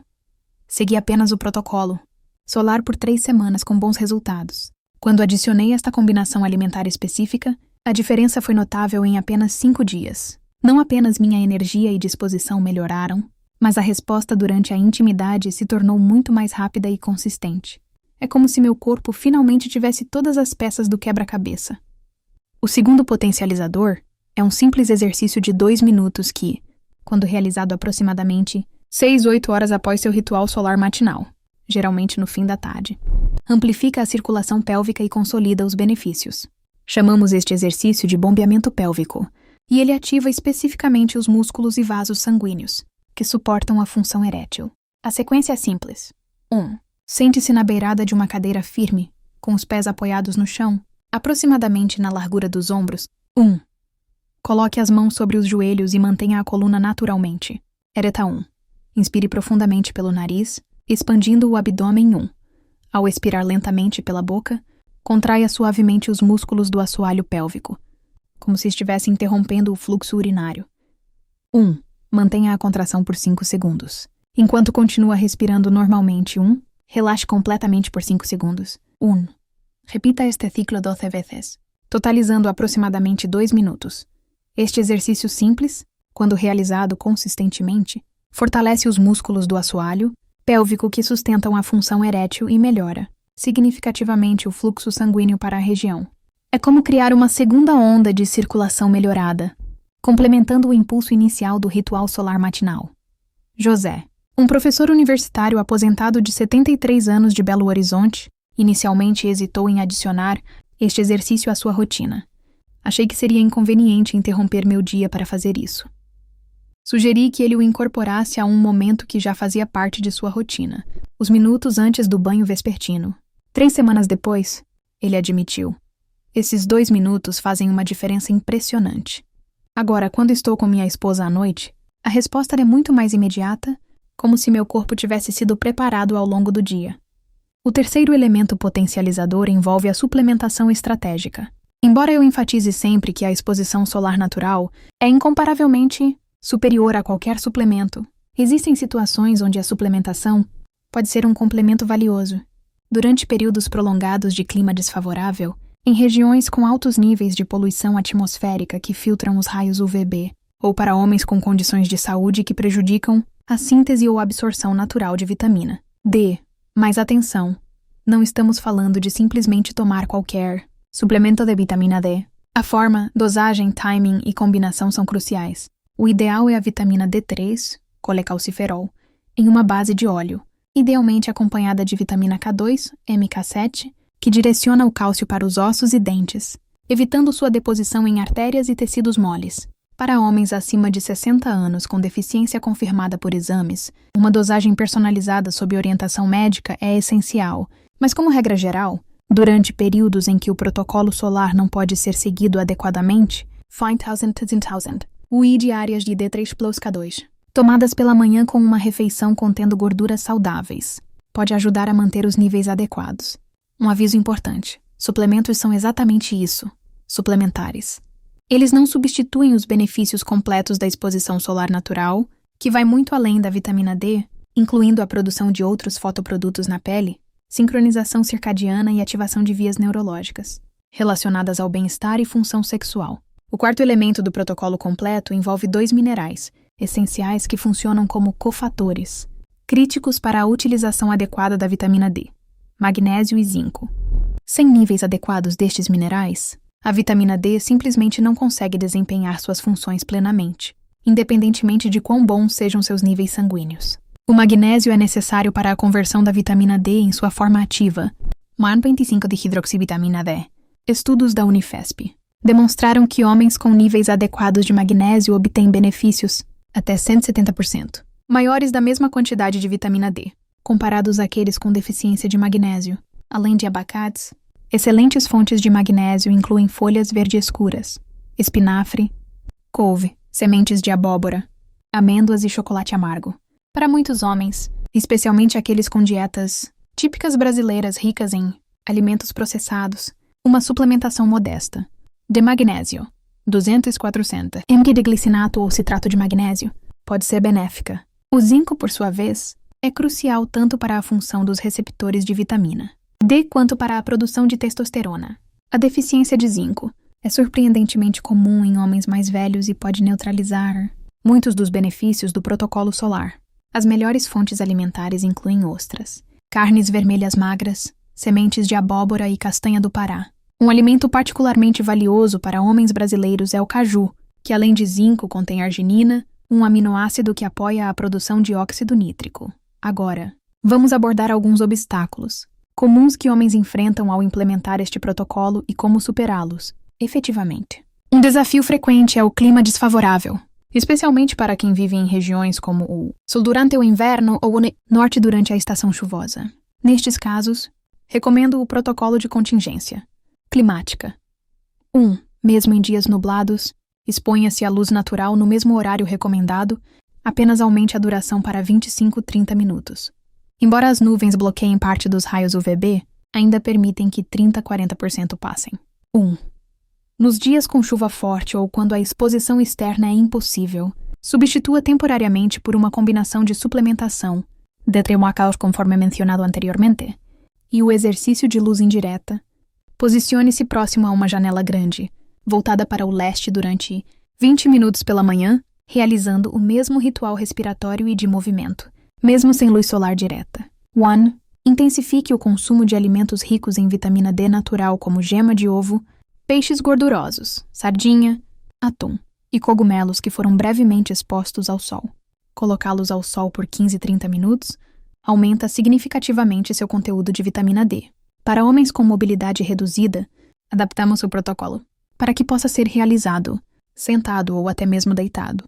segui apenas o protocolo solar por 3 semanas com bons resultados. Quando adicionei esta combinação alimentar específica, a diferença foi notável em apenas 5 dias. Não apenas minha energia e disposição melhoraram, mas a resposta durante a intimidade se tornou muito mais rápida e consistente. É como se meu corpo finalmente tivesse todas as peças do quebra-cabeça. O segundo potencializador é um simples exercício de 2 minutos que, quando realizado aproximadamente 6-8 horas após seu ritual solar matinal, geralmente no fim da tarde, amplifica a circulação pélvica e consolida os benefícios. Chamamos este exercício de bombeamento pélvico, e ele ativa especificamente os músculos e vasos sanguíneos, que suportam a função erétil. A sequência é simples. 1. Sente-se na beirada de uma cadeira firme, com os pés apoiados no chão, aproximadamente na largura dos ombros. 1. Coloque as mãos sobre os joelhos e mantenha a coluna naturalmente. Ereta 1. Inspire profundamente pelo nariz, expandindo o abdômen 1. Ao expirar lentamente pela boca, contraia suavemente os músculos do assoalho pélvico, como se estivesse interrompendo o fluxo urinário. 1. Mantenha a contração por 5 segundos. Enquanto continua respirando normalmente 1, relaxe completamente por 5 segundos. 1. Repita este ciclo 12 vezes, totalizando aproximadamente 2 minutos. Este exercício simples, quando realizado consistentemente, fortalece os músculos do assoalho pélvico que sustentam a função erétil e melhora significativamente o fluxo sanguíneo para a região. É como criar uma segunda onda de circulação melhorada, complementando o impulso inicial do ritual solar matinal. José, um professor universitário aposentado de 73 anos de Belo Horizonte, inicialmente hesitou em adicionar este exercício à sua rotina. Achei que seria inconveniente interromper meu dia para fazer isso. Sugeri que ele o incorporasse a um momento que já fazia parte de sua rotina, os minutos antes do banho vespertino. 3 semanas depois, ele admitiu: esses 2 minutos fazem uma diferença impressionante. Agora, quando estou com minha esposa à noite, a resposta é muito mais imediata, como se meu corpo tivesse sido preparado ao longo do dia. O terceiro elemento potencializador envolve a suplementação estratégica. Embora eu enfatize sempre que a exposição solar natural é incomparavelmente superior a qualquer suplemento, existem situações onde a suplementação pode ser um complemento valioso. Durante períodos prolongados de clima desfavorável, em regiões com altos níveis de poluição atmosférica que filtram os raios UVB, ou para homens com condições de saúde que prejudicam a síntese ou absorção natural de vitamina D. Mas atenção, não estamos falando de simplesmente tomar qualquer suplemento de vitamina D. A forma, dosagem, timing e combinação são cruciais. O ideal é a vitamina D3, colecalciferol, em uma base de óleo, idealmente acompanhada de vitamina K2, MK7, que direciona o cálcio para os ossos e dentes, evitando sua deposição em artérias e tecidos moles. Para homens acima de 60 anos com deficiência confirmada por exames, uma dosagem personalizada sob orientação médica é essencial, mas como regra geral, durante períodos em que o protocolo solar não pode ser seguido adequadamente, 5000 UI diárias de D3 plus K2, tomadas pela manhã com uma refeição contendo gorduras saudáveis, pode ajudar a manter os níveis adequados. Um aviso importante: suplementos são exatamente isso, suplementares. Eles não substituem os benefícios completos da exposição solar natural, que vai muito além da vitamina D, incluindo a produção de outros fotoprodutos na pele, sincronização circadiana e ativação de vias neurológicas, relacionadas ao bem-estar e função sexual. O quarto elemento do protocolo completo envolve 2 minerais, essenciais que funcionam como cofatores, críticos para a utilização adequada da vitamina D, magnésio e zinco. Sem níveis adequados destes minerais, a vitamina D simplesmente não consegue desempenhar suas funções plenamente, independentemente de quão bons sejam seus níveis sanguíneos. O magnésio é necessário para a conversão da vitamina D em sua forma ativa, MAN 25 de hidroxivitamina D. Estudos da Unifesp demonstraram que homens com níveis adequados de magnésio obtêm benefícios até 170% maiores da mesma quantidade de vitamina D, comparados àqueles com deficiência de magnésio. Além de abacates, excelentes fontes de magnésio incluem folhas verde escuras, espinafre, couve, sementes de abóbora, amêndoas e chocolate amargo. Para muitos homens, especialmente aqueles com dietas típicas brasileiras ricas em alimentos processados, uma suplementação modesta de magnésio, 200-400 mg de glicinato ou citrato de magnésio, pode ser benéfica. O zinco, por sua vez, é crucial tanto para a função dos receptores de vitamina D quanto para a produção de testosterona. A deficiência de zinco é surpreendentemente comum em homens mais velhos e pode neutralizar muitos dos benefícios do protocolo solar. As melhores fontes alimentares incluem ostras, carnes vermelhas magras, sementes de abóbora e castanha do Pará. Um alimento particularmente valioso para homens brasileiros é o caju, que além de zinco contém arginina, um aminoácido que apoia a produção de óxido nítrico. Agora, vamos abordar alguns obstáculos comuns que homens enfrentam ao implementar este protocolo e como superá-los, efetivamente. Um desafio frequente é o clima desfavorável, especialmente para quem vive em regiões como o sul durante o inverno ou o norte durante a estação chuvosa. Nestes casos, recomendo o protocolo de contingência climática. 1. Mesmo em dias nublados, Exponha-se à luz natural no mesmo horário recomendado, apenas aumente a duração para 25-30 minutos. Embora as nuvens bloqueiem parte dos raios UVB, ainda permitem que 30-40% passem. 1. Nos dias com chuva forte ou quando a exposição externa é impossível, substitua temporariamente por uma combinação de suplementação, de Tremoacaus conforme mencionado anteriormente, e o exercício de luz indireta. Posicione-se próximo a uma janela grande, voltada para o leste durante 20 minutos pela manhã, realizando o mesmo ritual respiratório e de movimento, mesmo sem luz solar direta. 1. Intensifique o consumo de alimentos ricos em vitamina D natural como gema de ovo, peixes gordurosos, sardinha, atum e cogumelos que foram brevemente expostos ao sol. Colocá-los ao sol por 15-30 minutos aumenta significativamente seu conteúdo de vitamina D. Para homens com mobilidade reduzida, adaptamos o protocolo para que possa ser realizado, sentado ou até mesmo deitado.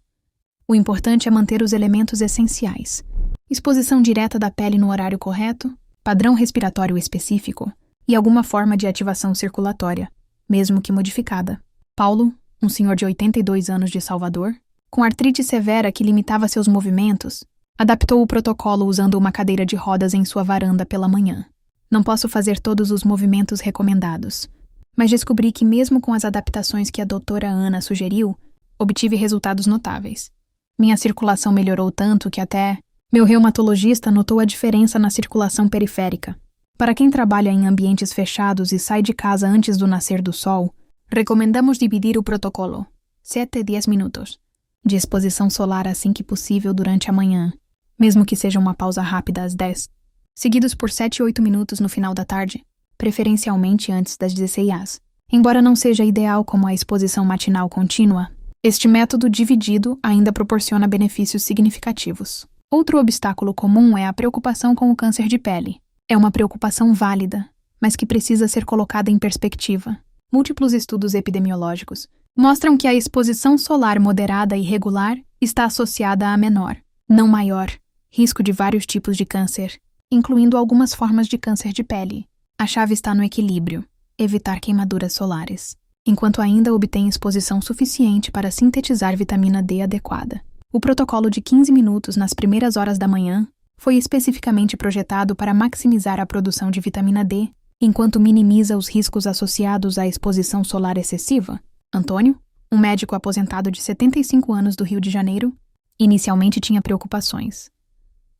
O importante é manter os elementos essenciais: exposição direta da pele no horário correto, padrão respiratório específico e alguma forma de ativação circulatória, mesmo que modificada. Paulo, um senhor de 82 anos de Salvador, com artrite severa que limitava seus movimentos, adaptou o protocolo usando uma cadeira de rodas em sua varanda pela manhã. Não posso fazer todos os movimentos recomendados, mas descobri que mesmo com as adaptações que a doutora Ana sugeriu, obtive resultados notáveis. Minha circulação melhorou tanto que até meu reumatologista notou a diferença na circulação periférica. Para quem trabalha em ambientes fechados e sai de casa antes do nascer do sol, recomendamos dividir o protocolo, 7-10 minutos, de exposição solar assim que possível durante a manhã, mesmo que seja uma pausa rápida às 10, seguidos por 7-8 minutos no final da tarde, preferencialmente antes das 16 horas. Embora não seja ideal como a exposição matinal contínua, este método dividido ainda proporciona benefícios significativos. Outro obstáculo comum é a preocupação com o câncer de pele. É uma preocupação válida, mas que precisa ser colocada em perspectiva. Múltiplos estudos epidemiológicos mostram que a exposição solar moderada e regular está associada a menor, não maior, risco de vários tipos de câncer, incluindo algumas formas de câncer de pele. A chave está no equilíbrio, evitar queimaduras solares, enquanto ainda obtém exposição suficiente para sintetizar vitamina D adequada. O protocolo de 15 minutos nas primeiras horas da manhã foi especificamente projetado para maximizar a produção de vitamina D, enquanto minimiza os riscos associados à exposição solar excessiva. Antônio, um médico aposentado de 75 anos do Rio de Janeiro, inicialmente tinha preocupações.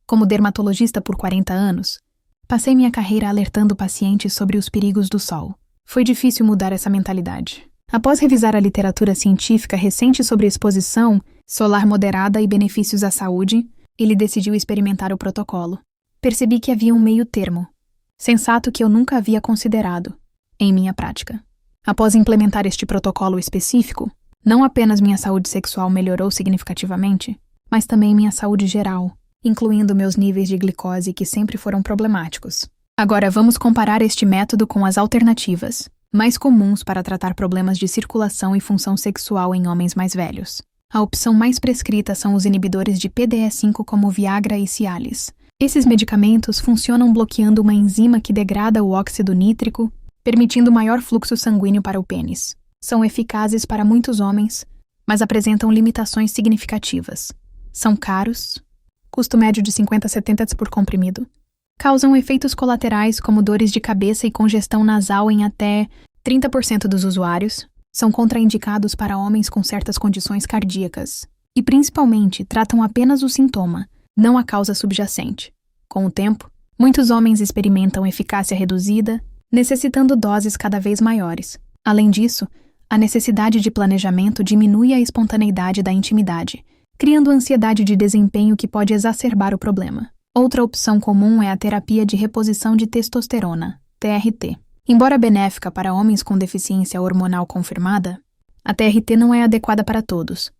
Como dermatologista por 40 anos, passei minha carreira alertando pacientes sobre os perigos do sol. Foi difícil mudar essa mentalidade. Após revisar a literatura científica recente sobre exposição solar moderada e benefícios à saúde, ele decidiu experimentar o protocolo. Percebi que havia um meio termo, sensato que eu nunca havia considerado, em minha prática. Após implementar este protocolo específico, não apenas minha saúde sexual melhorou significativamente, mas também minha saúde geral, incluindo meus níveis de glicose que sempre foram problemáticos. Agora vamos comparar este método com as alternativas, mais comuns para tratar problemas de circulação e função sexual em homens mais velhos. A opção mais prescrita são os inibidores de PDE5 como Viagra e Cialis. Esses medicamentos funcionam bloqueando uma enzima que degrada o óxido nítrico, permitindo maior fluxo sanguíneo para o pênis. São eficazes para muitos homens, mas apresentam limitações significativas. São caros, custo médio de 50 a 70 por comprimido. Causam efeitos colaterais como dores de cabeça e congestão nasal em até 30% dos usuários. São contraindicados para homens com certas condições cardíacas. E, principalmente, tratam apenas o sintoma, não a causa subjacente. Com o tempo, muitos homens experimentam eficácia reduzida, necessitando doses cada vez maiores. Além disso, a necessidade de planejamento diminui a espontaneidade da intimidade, criando ansiedade de desempenho que pode exacerbar o problema. Outra opção comum é a terapia de reposição de testosterona, TRT. Embora benéfica para homens com deficiência hormonal confirmada, a TRT não é adequada para todos.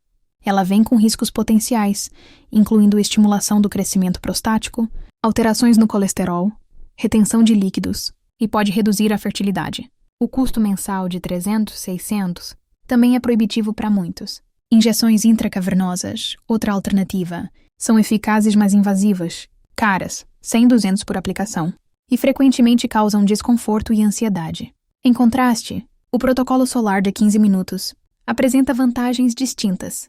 Ela vem com riscos potenciais, incluindo estimulação do crescimento prostático, alterações no colesterol, retenção de líquidos, e pode reduzir a fertilidade. O custo mensal de 300-600 também é proibitivo para muitos. Injeções intracavernosas, outra alternativa, são eficazes mas invasivas, caras, 100-200 por aplicação, e frequentemente causam desconforto e ansiedade. Em contraste, o protocolo solar de 15 minutos apresenta vantagens distintas.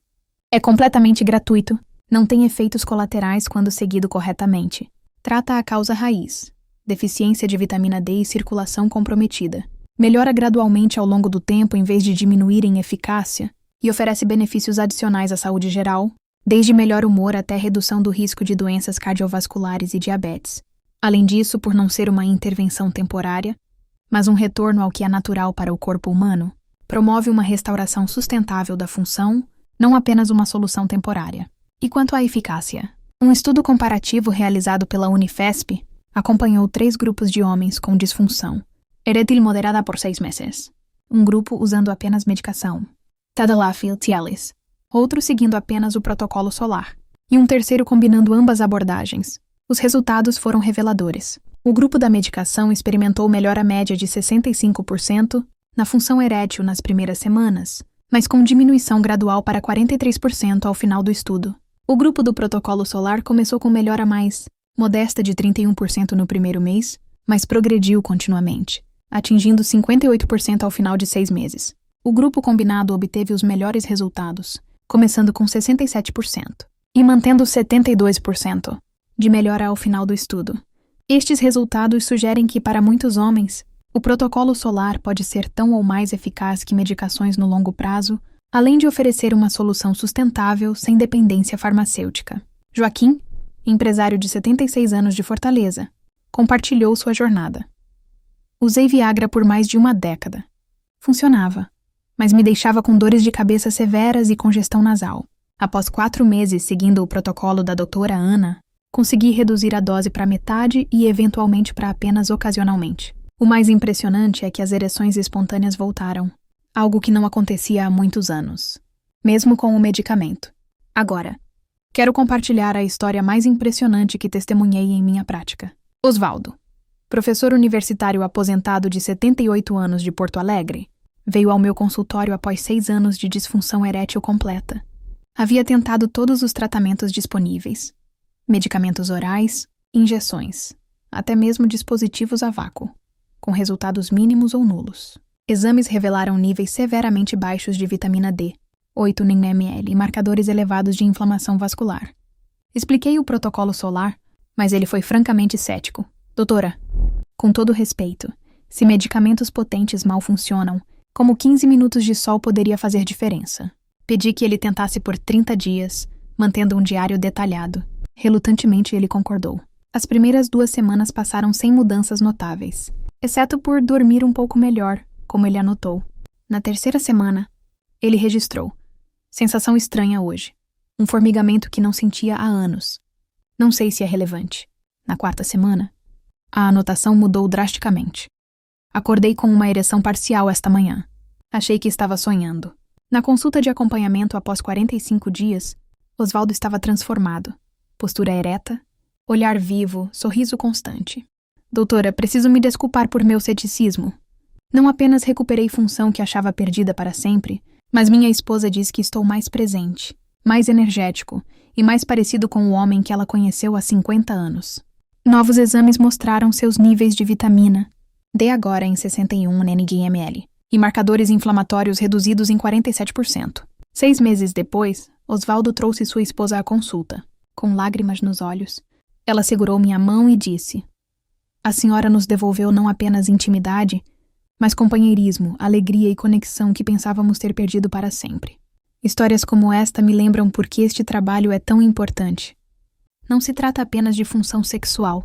É completamente gratuito, não tem efeitos colaterais quando seguido corretamente. Trata a causa raiz, deficiência de vitamina D e circulação comprometida. Melhora gradualmente ao longo do tempo em vez de diminuir em eficácia e oferece benefícios adicionais à saúde geral, desde melhor humor até redução do risco de doenças cardiovasculares e diabetes. Além disso, por não ser uma intervenção temporária, mas um retorno ao que é natural para o corpo humano, promove uma restauração sustentável da função, não apenas uma solução temporária. E quanto à eficácia? Um estudo comparativo realizado pela Unifesp acompanhou 3 grupos de homens com disfunção erétil moderada por 6 meses. Um grupo usando apenas medicação, Tadalafil Cialis, outro seguindo apenas o protocolo solar, e um terceiro combinando ambas abordagens. Os resultados foram reveladores. O grupo da medicação experimentou melhora média de 65% na função erétil nas primeiras semanas, mas com diminuição gradual para 43% ao final do estudo. O grupo do protocolo solar começou com melhora mais modesta de 31% no primeiro mês, mas progrediu continuamente, atingindo 58% ao final de 6 meses. O grupo combinado obteve os melhores resultados, começando com 67% e mantendo 72% de melhora ao final do estudo. Estes resultados sugerem que, para muitos homens, o protocolo solar pode ser tão ou mais eficaz que medicações no longo prazo, além de oferecer uma solução sustentável sem dependência farmacêutica. Joaquim, empresário de 76 anos de Fortaleza, compartilhou sua jornada. Usei Viagra por mais de uma década. Funcionava, mas me deixava com dores de cabeça severas e congestão nasal. Após 4 meses seguindo o protocolo da doutora Ana, consegui reduzir a dose para metade e eventualmente para apenas ocasionalmente. O mais impressionante é que as ereções espontâneas voltaram, algo que não acontecia há muitos anos, mesmo com o medicamento. Agora, quero compartilhar a história mais impressionante que testemunhei em minha prática. Osvaldo, professor universitário aposentado de 78 anos de Porto Alegre, veio ao meu consultório após 6 anos de disfunção erétil completa. Havia tentado todos os tratamentos disponíveis, medicamentos orais, injeções, até mesmo dispositivos a vácuo, com resultados mínimos ou nulos. Exames revelaram níveis severamente baixos de vitamina D, 8 nmol, e marcadores elevados de inflamação vascular. Expliquei o protocolo solar, mas ele foi francamente cético. Doutora, com todo respeito, se medicamentos potentes mal funcionam, como 15 minutos de sol poderia fazer diferença? Pedi que ele tentasse por 30 dias, mantendo um diário detalhado. Relutantemente, ele concordou. As primeiras 2 semanas passaram sem mudanças notáveis, exceto por dormir um pouco melhor, como ele anotou. Na 3ª semana, ele registrou: sensação estranha hoje. Um formigamento que não sentia há anos. Não sei se é relevante. Na 4ª semana, a anotação mudou drasticamente. Acordei com uma ereção parcial esta manhã. Achei que estava sonhando. Na consulta de acompanhamento após 45 dias, Osvaldo estava transformado. Postura ereta, olhar vivo, sorriso constante. Doutora, preciso me desculpar por meu ceticismo. Não apenas recuperei função que achava perdida para sempre, mas minha esposa diz que estou mais presente, mais energético e mais parecido com o homem que ela conheceu há 50 anos. Novos exames mostraram seus níveis de vitamina D agora em 61 nmol e marcadores inflamatórios reduzidos em 47%. 6 meses depois, Osvaldo trouxe sua esposa à consulta. Com lágrimas nos olhos, ela segurou minha mão e disse: a senhora nos devolveu não apenas intimidade, mas companheirismo, alegria e conexão que pensávamos ter perdido para sempre. Histórias como esta me lembram por que este trabalho é tão importante. Não se trata apenas de função sexual.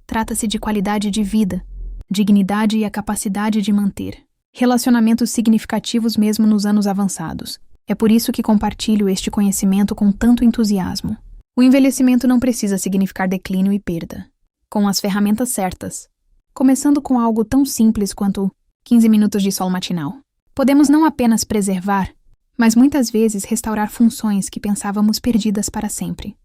Trata-se de qualidade de vida, dignidade e a capacidade de manter relacionamentos significativos mesmo nos anos avançados. É por isso que compartilho este conhecimento com tanto entusiasmo. O envelhecimento não precisa significar declínio e perda. Com as ferramentas certas, começando com algo tão simples quanto 15 minutos de sol matinal, podemos não apenas preservar, mas muitas vezes restaurar funções que pensávamos perdidas para sempre.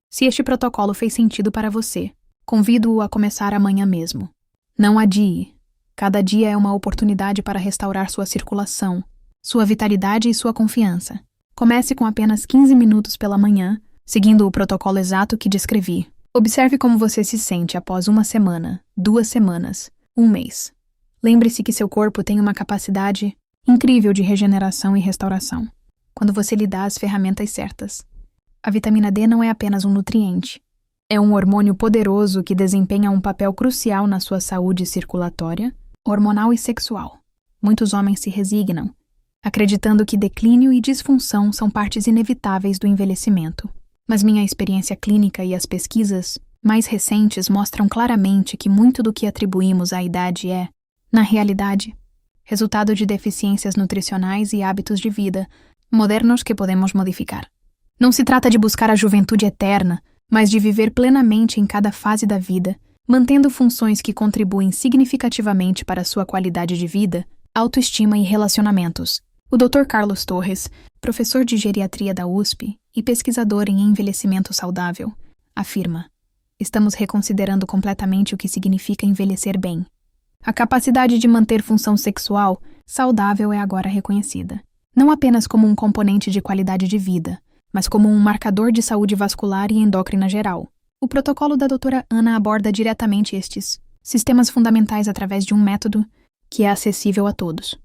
Se este protocolo fez sentido para você, convido-o a começar amanhã mesmo. Não adie. Cada dia é uma oportunidade para restaurar sua circulação, sua vitalidade e sua confiança. Comece com apenas 15 minutos pela manhã, seguindo o protocolo exato que descrevi. Observe como você se sente após 1 semana, 2 semanas, 1 mês. Lembre-se que seu corpo tem uma capacidade incrível de regeneração e restauração, quando você lhe dá as ferramentas certas. A vitamina D não é apenas um nutriente. É um hormônio poderoso que desempenha um papel crucial na sua saúde circulatória, hormonal e sexual. Muitos homens se resignam, acreditando que declínio e disfunção são partes inevitáveis do envelhecimento. Mas minha experiência clínica e as pesquisas mais recentes mostram claramente que muito do que atribuímos à idade é, na realidade, resultado de deficiências nutricionais e hábitos de vida modernos que podemos modificar. Não se trata de buscar a juventude eterna, mas de viver plenamente em cada fase da vida, mantendo funções que contribuem significativamente para a sua qualidade de vida, autoestima e relacionamentos. O Dr. Carlos Torres, professor de geriatria da USP e pesquisador em envelhecimento saudável, afirma: estamos reconsiderando completamente o que significa envelhecer bem. A capacidade de manter função sexual saudável é agora reconhecida, não apenas como um componente de qualidade de vida, mas como um marcador de saúde vascular e endócrina geral. O protocolo da doutora Ana aborda diretamente estes sistemas fundamentais através de um método que é acessível a todos.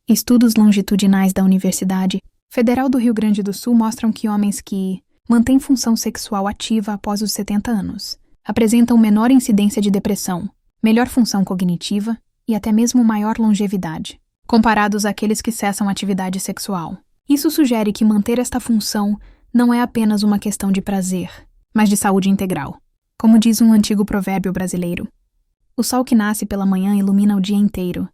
Estudos longitudinais da Universidade Federal do Rio Grande do Sul mostram que homens que mantêm função sexual ativa após os 70 anos apresentam menor incidência de depressão, melhor função cognitiva e até mesmo maior longevidade, comparados àqueles que cessam a atividade sexual. Isso sugere que manter esta função não é apenas uma questão de prazer, mas de saúde integral. Como diz um antigo provérbio brasileiro, o sol que nasce pela manhã ilumina o dia inteiro.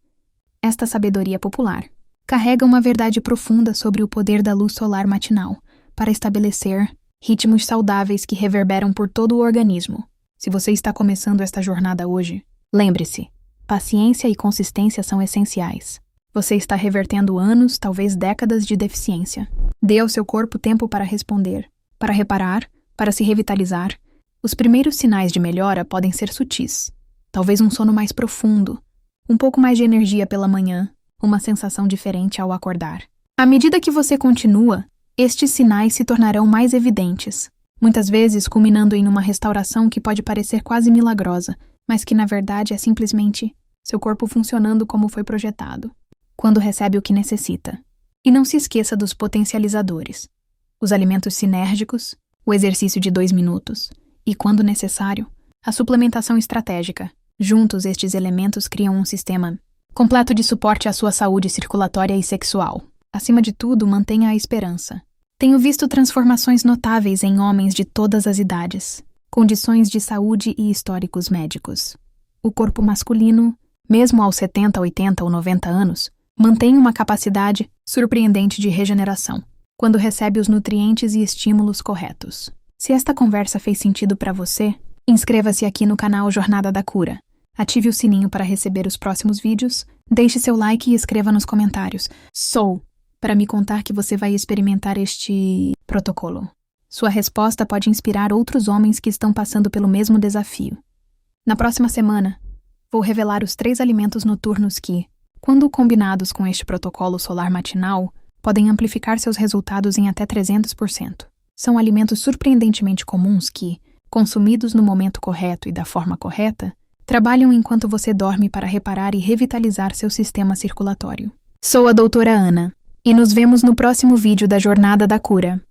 Esta sabedoria popular carrega uma verdade profunda sobre o poder da luz solar matinal para estabelecer ritmos saudáveis que reverberam por todo o organismo. Se você está começando esta jornada hoje, lembre-se, paciência e consistência são essenciais. Você está revertendo anos, talvez décadas de deficiência. Dê ao seu corpo tempo para responder, para reparar, para se revitalizar. Os primeiros sinais de melhora podem ser sutis. Talvez um sono mais profundo, um pouco mais de energia pela manhã, uma sensação diferente ao acordar. À medida que você continua, estes sinais se tornarão mais evidentes, muitas vezes culminando em uma restauração que pode parecer quase milagrosa, mas que na verdade é simplesmente seu corpo funcionando como foi projetado, quando recebe o que necessita. E não se esqueça dos potencializadores, os alimentos sinérgicos, o exercício de 2 minutos e, quando necessário, a suplementação estratégica. Juntos, estes elementos criam um sistema completo de suporte à sua saúde circulatória e sexual. Acima de tudo, mantenha a esperança. Tenho visto transformações notáveis em homens de todas as idades, condições de saúde e históricos médicos. O corpo masculino, mesmo aos 70, 80 ou 90 anos, mantém uma capacidade surpreendente de regeneração, quando recebe os nutrientes e estímulos corretos. Se esta conversa fez sentido para você, inscreva-se aqui no canal Jornada da Cura. Ative o sininho para receber os próximos vídeos, deixe seu like e escreva nos comentários "Sou" para me contar que você vai experimentar este protocolo. Sua resposta pode inspirar outros homens que estão passando pelo mesmo desafio. Na próxima semana, vou revelar os 3 alimentos noturnos que, quando combinados com este protocolo solar matinal, podem amplificar seus resultados em até 300%. São alimentos surpreendentemente comuns que, consumidos no momento correto e da forma correta, trabalham enquanto você dorme para reparar e revitalizar seu sistema circulatório. Sou a doutora Ana, e nos vemos no próximo vídeo da Jornada da Cura.